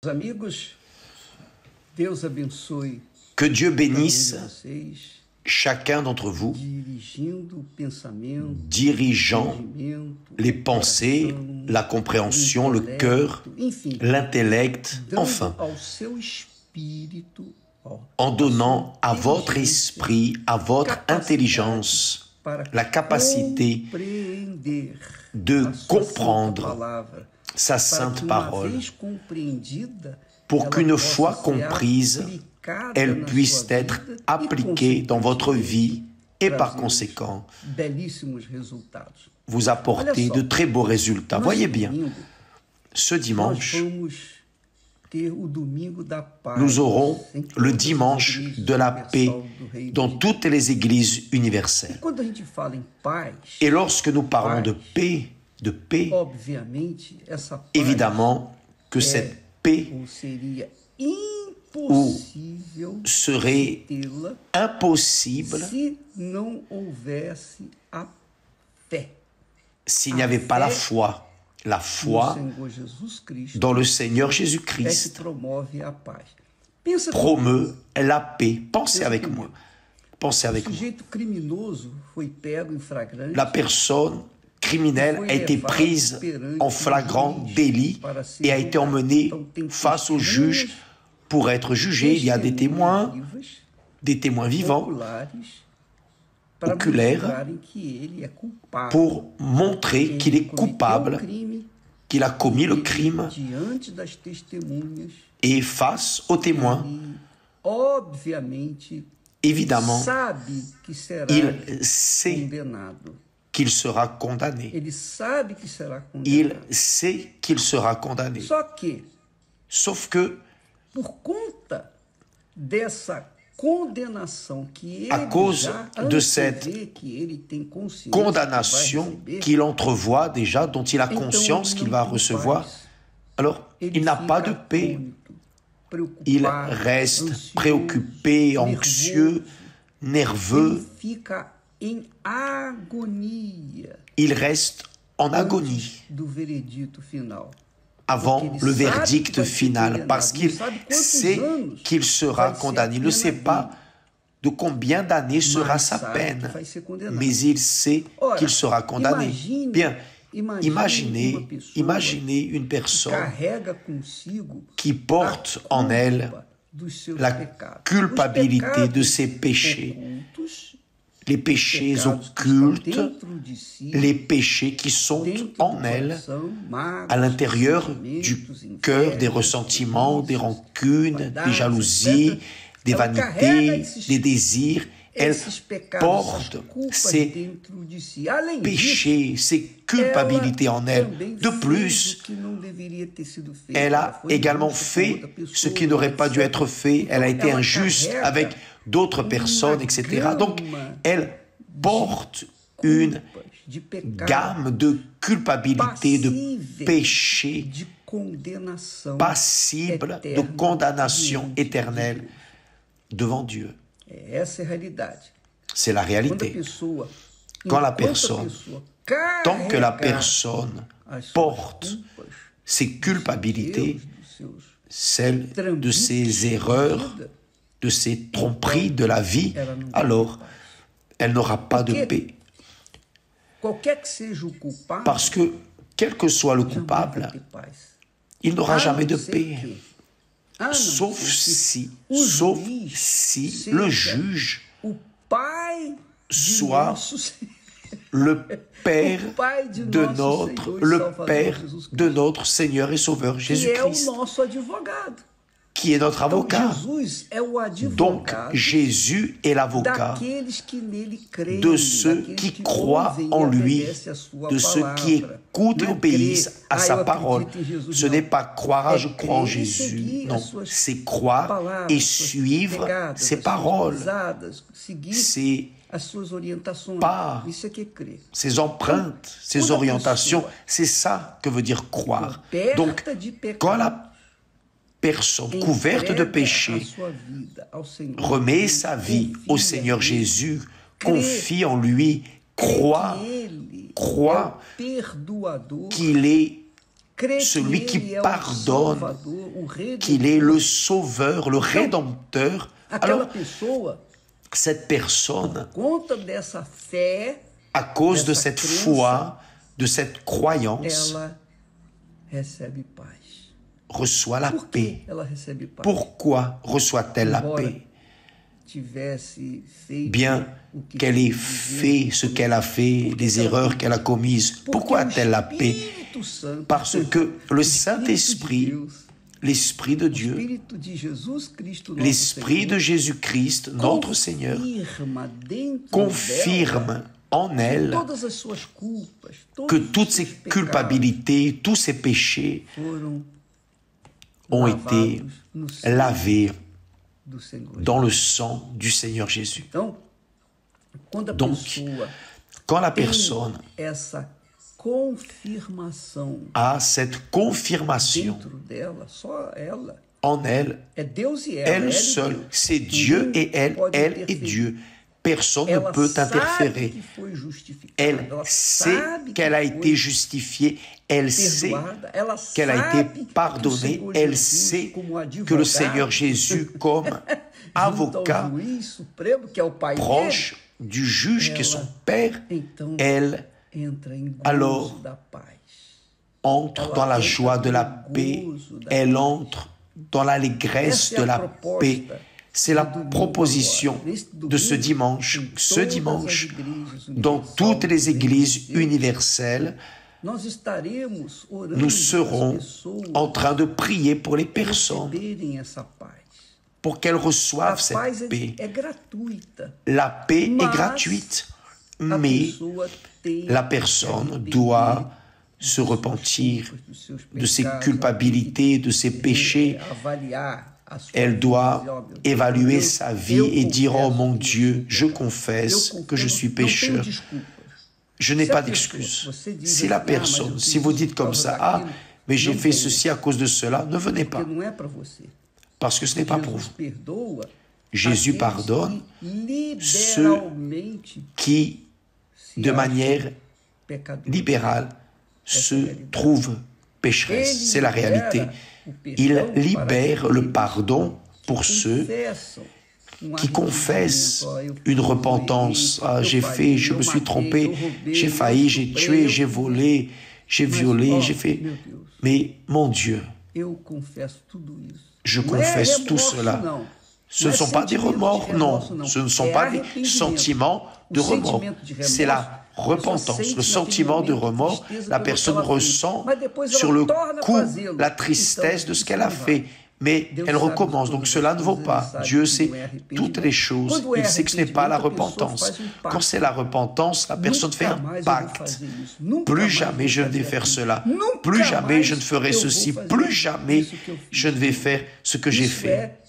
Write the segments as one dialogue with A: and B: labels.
A: Amigos, Deus abençoe
B: Que Dieu bénisse
A: vocês,
B: chacun d'entre vous,
A: dirigindo o pensamento,
B: dirigeant
A: entendimento,
B: les pensées,
A: coração,
B: la compréhension,
A: o
B: le
A: intelecto,
B: cœur,
A: enfim,
B: l'intellect,
A: dando
B: enfin,
A: ao seu espírito,
B: en donnant à votre esprit, à votre intelligence, la capacité
A: compreender
B: de
A: a sua santa
B: comprendre
A: palavra,
B: sa
A: para
B: sainte
A: que uma
B: parole,
A: vez compreendida,
B: pour
A: ela
B: qu'une
A: possa
B: fois
A: ser
B: comprise,
A: aplicada
B: elle
A: na
B: puisse
A: sua
B: être
A: vida e,
B: appliquée dans votre vie et par
A: trazer
B: conséquent
A: belíssimos resultados.
B: vous apporter de très beaux résultats. Voyez bien, ce
A: Nós
B: dimanche,
A: vamos ter o domingo da paz,
B: nous aurons
A: em
B: le
A: todas as
B: dimanche
A: igrejas
B: de la paix
A: universal do Reino
B: dans
A: de Deus.
B: toutes les églises universelles.
A: Quando a gente fala em paz,
B: Et lorsque nous parlons de paix,
A: obviamente, essa paz
B: évidemment que cette paix
A: ou seria impossível
B: serait
A: tê-la
B: impossible
A: se não houvesse a fé
B: s'il n'y avait pas la foi
A: no
B: foi
A: Senhor Jesus Cristo,
B: dans le Seigneur
A: é que
B: Jésus-Christ
A: promove a paz. Pensa
B: promeut la paix. Pensez avec moi. Pensez
A: o
B: avec moi.
A: sujeito criminoso foi pego em flagrante,
B: La personne criminelle a été prise en flagrant délit et a été emmenée face au juge pour être jugée. Il y a des témoins vivants,
A: para
B: oculaires,
A: mostrarem que ele é culpado,
B: pour montrer qu'il est
A: cometeu o
B: coupable,
A: crime,
B: qu'il a commis le crime,
A: diante das testemunhas,
B: et face aux témoins,
A: e obviamente
B: évidemment,
A: sabe que será
B: il sait
A: condenado.
B: qu'il sera condamné.
A: Ele sabe que será
B: Il
A: condenado.
B: sait qu'il sera condamné.
A: Só que,
B: Sauf que,
A: por conta dessa condenação que ele
B: à cause
A: já
B: de cette
A: antevê, que ele tem consciência
B: condamnation
A: que vai receber,
B: qu'il entrevoit déjà, dont il a
A: então
B: conscience
A: ele
B: qu'il
A: não
B: va
A: tem
B: recevoir,
A: paz.
B: alors
A: Ele
B: il n'a pas de
A: fica
B: paix.
A: atônito, preocupado,
B: Il reste
A: ansioso,
B: préoccupé, anxieux, nerveux.
A: ele fica em agonia
B: Il reste en agonie
A: antes do veredito final.
B: avant le verdict final, parce qu'il sait qu'il sera condamné. Il ne sait pas de combien d'années sera sa peine, mais il sait qu'il sera condamné. Bien, imaginez une personne
A: Carrega consigo
B: qui porte en elle
A: dos seus
B: la
A: pecados.
B: culpabilité
A: Os
B: de ses
A: pecados
B: péchés,
A: ocultos,
B: les péchés
A: pecados que estão
B: occultes,
A: dentro de si,
B: les péchés qui sont
A: dentro
B: en
A: do
B: elle,
A: coração, mágoas,
B: à l'intérieur
A: sentimentos,
B: du cœur, des
A: invejas,
B: ressentiments, des
A: cobiças,
B: rancunes, des
A: vaidades,
B: jalousies,
A: etc.
B: des
A: Ela carrega
B: vanités,
A: esses-
B: des désirs. Elle
A: esses pecados,
B: porte
A: essas culpas
B: ces
A: dentro de si. Além disso,
B: péchés, ces culpabilités en elle.
A: também
B: De
A: fez
B: plus,
A: o que não deveria ter sido feito.
B: elle
A: Ela
B: a
A: foi
B: également
A: injusta com
B: fait
A: outra pessoa,
B: ce qui n'aurait pas dû
A: etc.
B: être fait. Elle a été
A: Ela
B: injuste
A: carrega
B: avec d'autres personnes, etc. Donc,
A: gama
B: elle porte une
A: de pecado
B: gamme de culpabilité, de
A: passível
B: péchés
A: de condenação
B: passibles de
A: eterna
B: condamnation
A: diante de
B: éternelle
A: Deus.
B: devant Dieu.
A: Essa é a realidade.
B: C'est la
A: Quando a
B: réalité.
A: pessoa,
B: Quand la
A: enquanto a
B: personne,
A: pessoa
B: tant que la
A: carrega
B: personne
A: as suas
B: porte
A: culpas,
B: ses culpabilités,
A: dos seus
B: celles de
A: trambiques
B: ses
A: de
B: erreurs,
A: vida,
B: de ses tromperies de la vie, alors elle n'aura pas de paix.
A: qualquer que seja o culpado,
B: Parce que, quel que soit le
A: jamais vai
B: coupable,
A: ter paz.
B: il n'aura
A: A
B: jamais
A: não
B: de
A: ser
B: paix.
A: que- a não
B: Sauf
A: ser que
B: si
A: seja
B: le juge
A: o pai de
B: soit
A: nosso Senhor,
B: le Père
A: o pai de
B: de
A: nosso
B: notre,
A: Senhor e
B: le
A: Salvador
B: Père
A: Jesus
B: de
A: Cristo,
B: notre Seigneur et Sauveur
A: que é o
B: Jésus-Christ,
A: nosso advogado.
B: qui est notre
A: Então,
B: avocat.
A: Jesus é o
B: Donc,
A: advogado
B: Jésus est l'avocat
A: daqueles que nele creem,
B: de ceux
A: daqueles
B: qui
A: que
B: croient
A: ouvem e
B: en lui,
A: obedecem a sua
B: de ceux qui
A: palavra.
B: écoutent et
A: Não é
B: obéissent
A: crer,
B: à sa
A: eu
B: parole.
A: acredito em Jesus,
B: Ce
A: não.
B: n'est pas croire,
A: É
B: je crois en
A: crer e
B: Jésus.
A: seguir
B: Non,
A: as suas
B: c'est croire
A: palavras,
B: et
A: as suas
B: suivre
A: pegadas,
B: ses
A: as suas
B: paroles,
A: pisadas, seguir
B: ses
A: as suas orientações.
B: pas,
A: Isso é que é crer.
B: ses empreintes, ses
A: Quando a
B: orientations.
A: pessoa
B: C'est ça que veut dire croire.
A: coberta
B: Donc,
A: de pecado,
B: quand la personne couverte de
A: entrega
B: péché
A: a sua vida ao Senhor,
B: remet sa vie
A: confia
B: au Seigneur
A: nele,
B: Jésus,
A: crê,
B: confie en lui, croit
A: crê que ele
B: croit
A: é o perdoador
B: qu'il est celui qui pardonne, qu'il est le Sauveur, le Rédempteur, alors cette personne, à cause de cette foi, de cette croyance, reçoit la paix. Pourquoi reçoit-elle la paix? Bien qu'elle ait fait ce qu'elle a fait, les erreurs qu'elle a commises, pourquoi a-t-elle la paix? Parce que le Saint-Esprit, l'Esprit de Dieu, l'Esprit de Jésus-Christ, notre Seigneur, confirme en elle que toutes ses culpabilités, tous ses péchés ont été lavés dans le sang du Seigneur Jésus. Donc, quand la personne a cette confirmation en elle, elle seule, c'est Dieu et elle est Dieu. Personne ne peut interférer. Elle sait qu'elle a été justifiée, elle sait qu'elle a été pardonnée, elle sait que le Seigneur Jésus, comme avocat proche du juge qui est son Père, elle alors entre dans la joie de la paix, elle entre dans l'allégresse de la paix. C'est la proposition de ce dimanche. Ce dimanche, dans toutes les églises universelles, nous serons en train de prier pour les personnes, pour qu'elles reçoivent cette paix. La paix est gratuite, mais la personne doit se repentir de ses culpabilités, de ses péchés. Elle doit évaluer sa vie et dire « Oh mon Dieu, je confesse que je suis pécheur. Je n'ai pas d'excuse. » Si la personne, si vous dites comme ça, « Ah, mais j'ai fait ceci à cause de cela », ne venez pas. Parce que ce n'est pas pour vous. Jésus pardonne ceux qui, de manière libérale, se trouvent pécheresses. C'est la réalité. Il libère le pardon pour ceux qui confessent une repentance. Ah, j'ai fait, je me suis trompé, j'ai failli, j'ai tué, j'ai volé, j'ai violé, j'ai fait. Mais mon Dieu, je confesse tout cela. Ce ne sont pas des remords, non. Ce ne sont pas des sentiments de remords. C'est la repentance, le sentiment de remords. La personne ressent sur le coup la tristesse de ce qu'elle a fait, mais elle recommence. Donc cela ne vaut pas. Dieu sait toutes les choses. Il sait que ce n'est pas la repentance. Quand c'est la repentance, la personne fait un pacte. Plus jamais je ne vais faire cela. Plus jamais je ne ferai ceci. Plus jamais je ne vais faire ce que j'ai fait.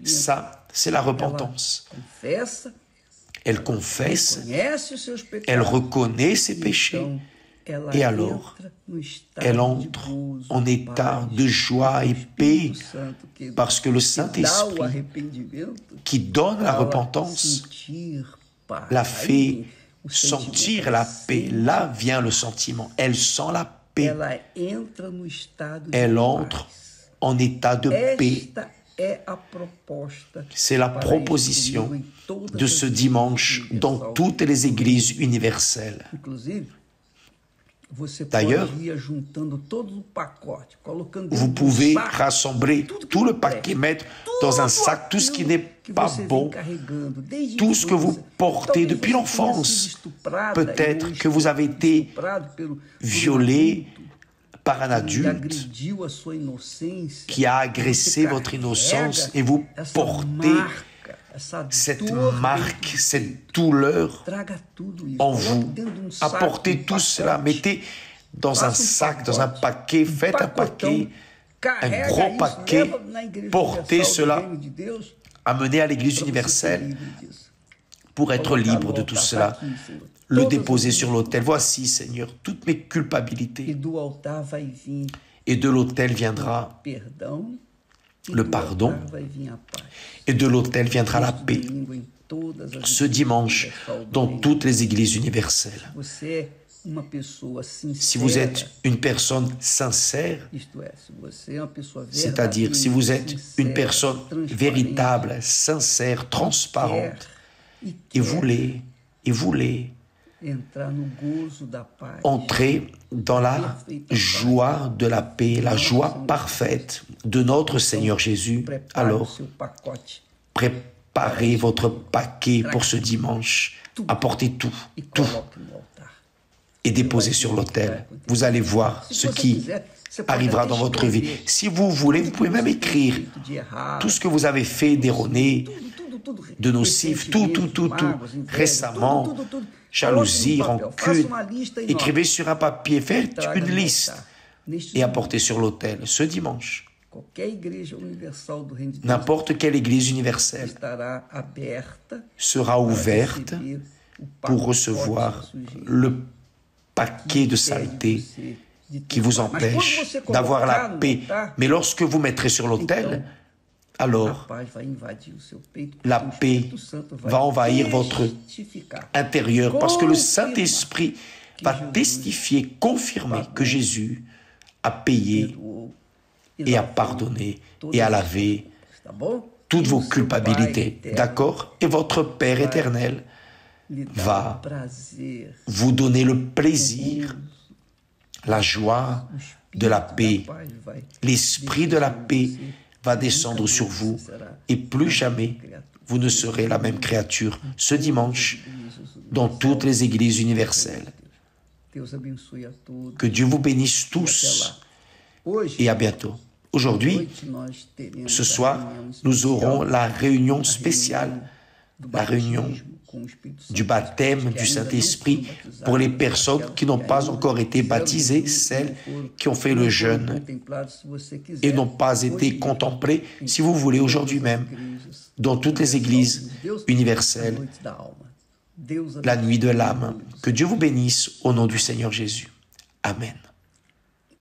B: Ça, c'est la repentance. Elle confesse, elle reconnaît ses péchés, et alors, elle entre en état de joie et paix, parce que le Saint-Esprit, qui donne la repentance, la fait sentir la paix. Là vient le sentiment. Elle sent la paix. Elle entre en état de paix. C'est la proposition de ce dimanche dans toutes les églises universelles. D'ailleurs, vous pouvez rassembler tout le paquet, mettre dans un sac tout ce qui n'est pas bon, tout ce que vous portez depuis l'enfance. Peut-être que vous avez été violé par un adulte qui a agressé votre innocence et vous portez cette marque, cette douleur en vous. Apportez tout cela, mettez dans un sac, dans un paquet, faites un paquet, un gros paquet, portez cela, amenez à l'église universelle pour être libre de tout cela. Le déposer sur l'autel. Voici, Seigneur, toutes mes culpabilités. Et de l'autel viendra le pardon, et de l'autel viendra la paix. Ce dimanche, dans toutes les églises universelles, Si vous êtes une personne sincère, c'est-à-dire si vous êtes une personne véritable, sincère, transparente, et voulez entrer dans la joie de la paix, la joie parfaite de notre Seigneur Jésus, alors préparez votre paquet pour ce dimanche, apportez tout et déposez sur l'autel. Vous allez voir ce qui arrivera dans votre vie. Si vous voulez, vous pouvez même écrire tout ce que vous avez fait d'erroné, de nocif, tout, récemment, jalousie, rancune. Écrivez sur un papier, faites une liste et apportez sur l'autel ce dimanche. N'importe quelle église universelle sera ouverte pour recevoir le paquet de saleté qui vous empêche d'avoir la paix. Mais lorsque vous mettrez sur l'autel, alors la paix va envahir votre intérieur parce que le Saint-Esprit va testifier, confirmer que Jésus a payé et a pardonné et a lavé toutes vos culpabilités. D'accord? Et votre Père éternel va vous donner le plaisir, la joie de la paix. L'esprit de la paix va descendre sur vous et plus jamais vous ne serez la même créature ce dimanche dans toutes les églises universelles. Que Dieu vous bénisse tous et à bientôt. Aujourd'hui, ce soir, nous aurons la réunion spéciale, la réunion du baptême du Saint-Esprit pour les personnes qui n'ont pas encore été baptisées, celles qui ont fait le jeûne et n'ont pas été contemplées, si vous voulez, aujourd'hui même, dans toutes les églises universelles, la nuit de l'âme. Que Dieu vous bénisse au nom du Seigneur Jésus. Amen.